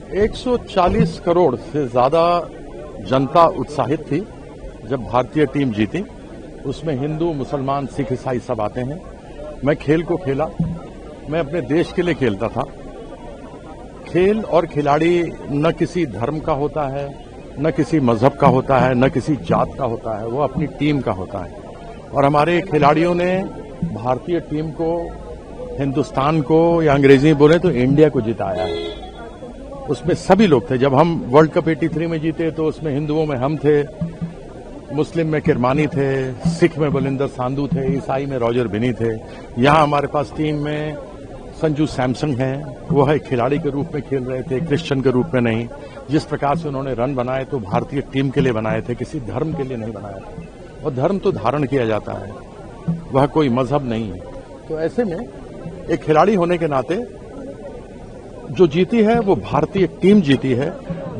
140 करोड़ से ज्यादा जनता उत्साहित थी जब भारतीय टीम जीती। उसमें हिंदू, मुसलमान, सिख, ईसाई सब आते हैं। मैं खेल को खेला, मैं अपने देश के लिए खेलता था। खेल और खिलाड़ी न किसी धर्म का होता है, न किसी मजहब का होता है, न किसी जात का होता है, वो अपनी टीम का होता है। और हमारे खिलाड़ियों ने भारतीय टीम को, हिंदुस्तान को, या अंग्रेजी में बोले तो इंडिया को जिताया है। उसमें सभी लोग थे। जब हम वर्ल्ड कप 83 में जीते तो उसमें हिंदुओं में हम थे, मुस्लिम में किरमानी थे, सिख में बलिंदर सांधू थे, ईसाई में रॉजर बिनी थे। यहां हमारे पास टीम में संजू सैमसंग हैं, वो है खिलाड़ी के रूप में खेल रहे थे, क्रिश्चियन के रूप में नहीं। जिस प्रकार से उन्होंने रन बनाए तो भारतीय टीम के लिए बनाए थे, किसी धर्म के लिए नहीं बनाए थे। और धर्म तो धारण किया जाता है, वह कोई मजहब नहीं है। तो ऐसे में एक खिलाड़ी होने के नाते जो जीती है वो भारतीय टीम जीती है।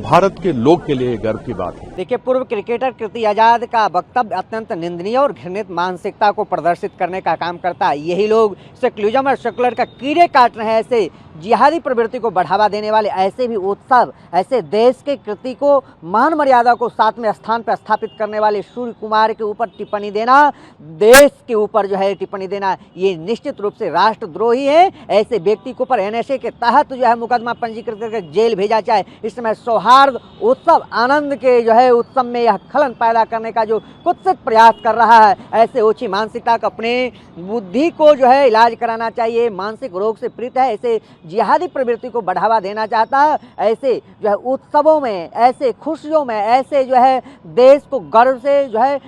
भारत के लोग के लिए गर्व की बात है। देखिए, पूर्व क्रिकेटर कीर्ति आजाद का वक्तव्य अत्यंत निंदनीय और घृणित मानसिकता को प्रदर्शित करने का काम करता है। यही लोग सेक्युलरिज्म और सेकुलर का कीड़े काट रहे हैं। ऐसे जिहादी प्रवृत्ति को बढ़ावा देने वाले ऐसे भी उत्सव, ऐसे देश के कृति को, मान मर्यादा को 7वें स्थान पर स्थापित करने वाले सूर्य कुमार के ऊपर टिप्पणी देना, देश के ऊपर जो है टिप्पणी देना, ये निश्चित रूप से राष्ट्रद्रोही है। ऐसे व्यक्ति के ऊपर एनएसए के तहत जो है मुकदमा पंजीकृत करके जेल भेजा जाए। इस समय सौहार्द उत्सव, आनंद के जो है उत्सव में यह खलन पैदा करने का जो कुत्सित प्रयास कर रहा है, ऐसे ओछी मानसिकता को, अपने बुद्धि को जो है इलाज कराना चाहिए। मानसिक रोग से पीड़ित है, ऐसे जिहादी प्रवृत्ति को बढ़ावा देना चाहता है। ऐसे जो है उत्सवों में, ऐसे खुशियों में, ऐसे जो है देश को गर्व से जो है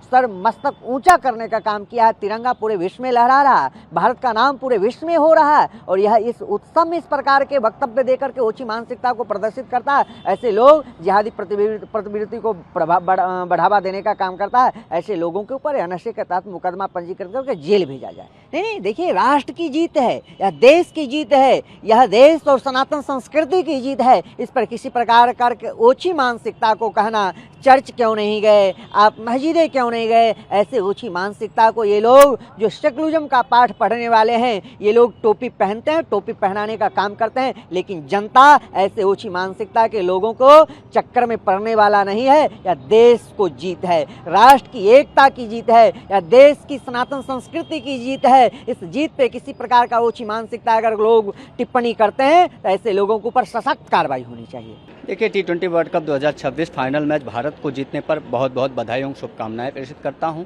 सर मस्तक ऊंचा करने का काम किया है। तिरंगा पूरे विश्व में लहरा रहा है, भारत का नाम पूरे विश्व में हो रहा है, और यह इस उत्सव में इस प्रकार के वक्तव्य देकर के ओछी मानसिकता को प्रदर्शित करता है। ऐसे लोग जिहादी प्रवृत्ति को बढ़ावा देने का काम करता है। ऐसे लोगों के ऊपर एनएसए के तहत मुकदमा पंजीकृत करके जेल भेजा जाए। नहीं, देखिए, राष्ट्र की जीत है, यह देश की जीत है, यह देश और सनातन संस्कृति की जीत है। इस पर किसी प्रकार करके ओछी मानसिकता को कहना, चर्च क्यों नहीं गए, आप मस्जिदें क्यों नहीं गए, ऐसे ओछी मानसिकता को ये लोग जो सेकुलरिज्म का पाठ पढ़ने वाले हैं, ये लोग टोपी पहनते हैं, टोपी पहनाने का काम करते हैं, लेकिन जनता ऐसे ओछी मानसिकता के लोगों को चक्कर में पड़ने वाला नहीं है। यह देश को जीत है, राष्ट्र की एकता की जीत है, या देश की सनातन संस्कृति की जीत है। इस जीत पे किसी प्रकार का ओछी मानसिकता अगर लोग टिप्पणी करते हैं तो ऐसे लोगों के ऊपर सशक्त कार्रवाई होनी चाहिए। देखिए, T20 world cup 2026 final match Bharat को जीतने पर बहुत बहुत बधाइयों शुभकामनाएं प्रेषित करता हूं।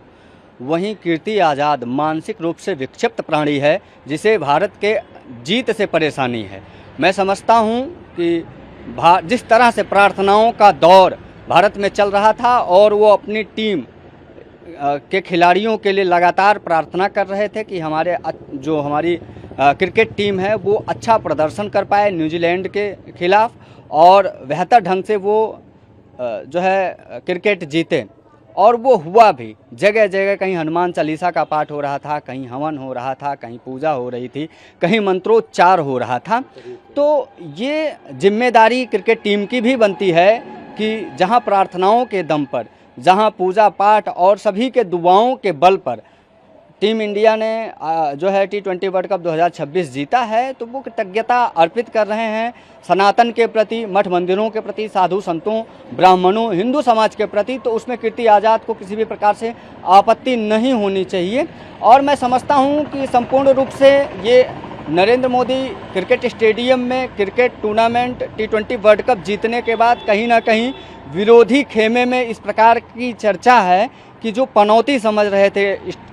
वहीं कीर्ति आज़ाद मानसिक रूप से विक्षिप्त प्राणी है, जिसे भारत के जीत से परेशानी है। मैं समझता हूं कि जिस तरह से प्रार्थनाओं का दौर भारत में चल रहा था और वो अपनी टीम के खिलाड़ियों के लिए लगातार प्रार्थना कर रहे थे कि हमारी क्रिकेट टीम है वो अच्छा प्रदर्शन कर पाए न्यूजीलैंड के खिलाफ, और बेहतर ढंग से वो जो है क्रिकेट जीते, और वो हुआ भी। जगह जगह कहीं हनुमान चालीसा का पाठ हो रहा था, कहीं हवन हो रहा था, कहीं पूजा हो रही थी, कहीं मंत्रोच्चार हो रहा था। तो ये जिम्मेदारी क्रिकेट टीम की भी बनती है कि जहां प्रार्थनाओं के दम पर, जहां पूजा पाठ और सभी के दुआओं के बल पर टीम इंडिया ने जो है T20 वर्ल्ड कप 2026 जीता है, तो वो कृतज्ञता अर्पित कर रहे हैं सनातन के प्रति, मठ मंदिरों के प्रति, साधु संतों, ब्राह्मणों, हिंदू समाज के प्रति। तो उसमें कीर्ति आज़ाद को किसी भी प्रकार से आपत्ति नहीं होनी चाहिए। और मैं समझता हूं कि संपूर्ण रूप से ये नरेंद्र मोदी क्रिकेट स्टेडियम में cricket tournament T20 world cup जीतने के बाद कहीं ना कहीं विरोधी खेमे में इस प्रकार की चर्चा है कि जो पनौती समझ रहे थे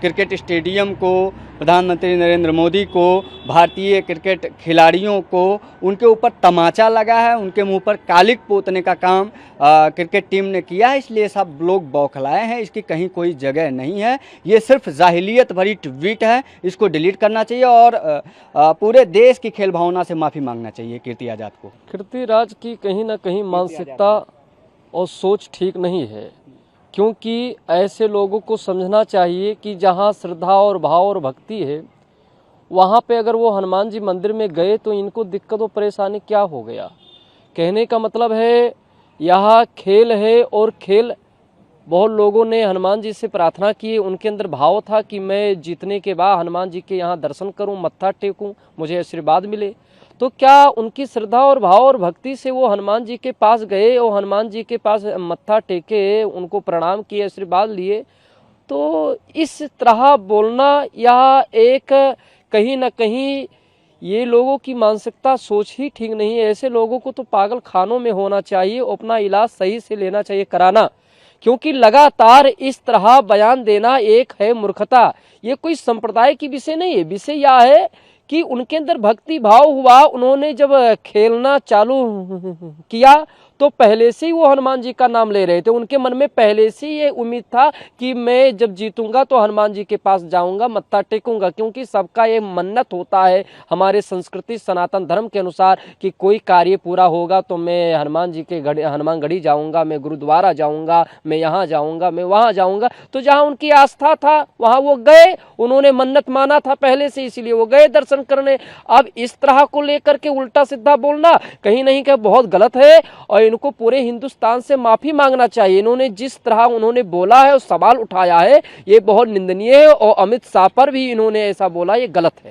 क्रिकेट स्टेडियम को, प्रधानमंत्री नरेंद्र मोदी को, भारतीय क्रिकेट खिलाड़ियों को, उनके ऊपर तमाचा लगा है, उनके मुंह पर कालिक पोतने का काम क्रिकेट टीम ने किया है। इसलिए सब लोग बौखलाए हैं। इसकी कहीं कोई जगह नहीं है। ये सिर्फ जाहिलियत भरी ट्वीट है, इसको डिलीट करना चाहिए और पूरे देश की खेल भावना से माफ़ी मांगना चाहिए कीर्ति आज़ाद को। कीर्ति राज की कहीं ना कहीं मानसिकता और सोच ठीक नहीं है, क्योंकि ऐसे लोगों को समझना चाहिए कि जहाँ श्रद्धा और भाव और भक्ति है, वहाँ पे अगर वो हनुमान जी मंदिर में गए तो इनको दिक्कत और परेशानी क्या हो गया। कहने का मतलब है यहाँ खेल है, और खेल बहुत लोगों ने हनुमान जी से प्रार्थना की, उनके अंदर भाव था कि मैं जीतने के बाद हनुमान जी के यहाँ दर्शन करूँ, मत्था टेकूँ, मुझे आशीर्वाद मिले। तो क्या उनकी श्रद्धा और भाव और भक्ति से वो हनुमान जी के पास गए और हनुमान जी के पास मत्था टेके, उनको प्रणाम किए, आशीर्वाद लिए? तो इस तरह बोलना या एक कहीं ना कहीं ये लोगों की मानसिकता, सोच ही ठीक नहीं है। ऐसे लोगों को तो पागल खानों में होना चाहिए, अपना इलाज सही से लेना चाहिए, कराना। क्योंकि लगातार इस तरह बयान देना एक है मूर्खता। ये कोई संप्रदाय की विषय नहीं है। विषय यह है कि उनके अंदर भक्ति भाव हुआ। उन्होंने जब खेलना चालू किया तो पहले से ही वो हनुमान जी का नाम ले रहे थे। उनके मन में पहले से ये उम्मीद था कि मैं जब जीतूंगा तो हनुमान जी के पास जाऊंगा, मत्था टेकूंगा। क्योंकि सबका ये मन्नत होता है हमारे संस्कृति सनातन धर्म के अनुसार कि कोई कार्य पूरा होगा तो मैं हनुमान जी के हनुमानगढ़ी जाऊंगा, मैं गुरुद्वारा जाऊंगा, मैं यहाँ जाऊंगा, मैं वहाँ जाऊंगा। तो जहाँ उनकी आस्था था वहाँ वो गए, उन्होंने मन्नत माना था पहले से, इसीलिए वो गए दर्शन करने। अब इस तरह को लेकर के उल्टा सीधा बोलना कहीं नहीं कहीं बहुत गलत है और इनको पूरे हिंदुस्तान से माफी मांगना चाहिए। इन्होंने जिस तरह उन्होंने बोला है और सवाल उठाया है ये बहुत निंदनीय है और अमित शाह पर भी इन्होंने ऐसा बोला, ये गलत है।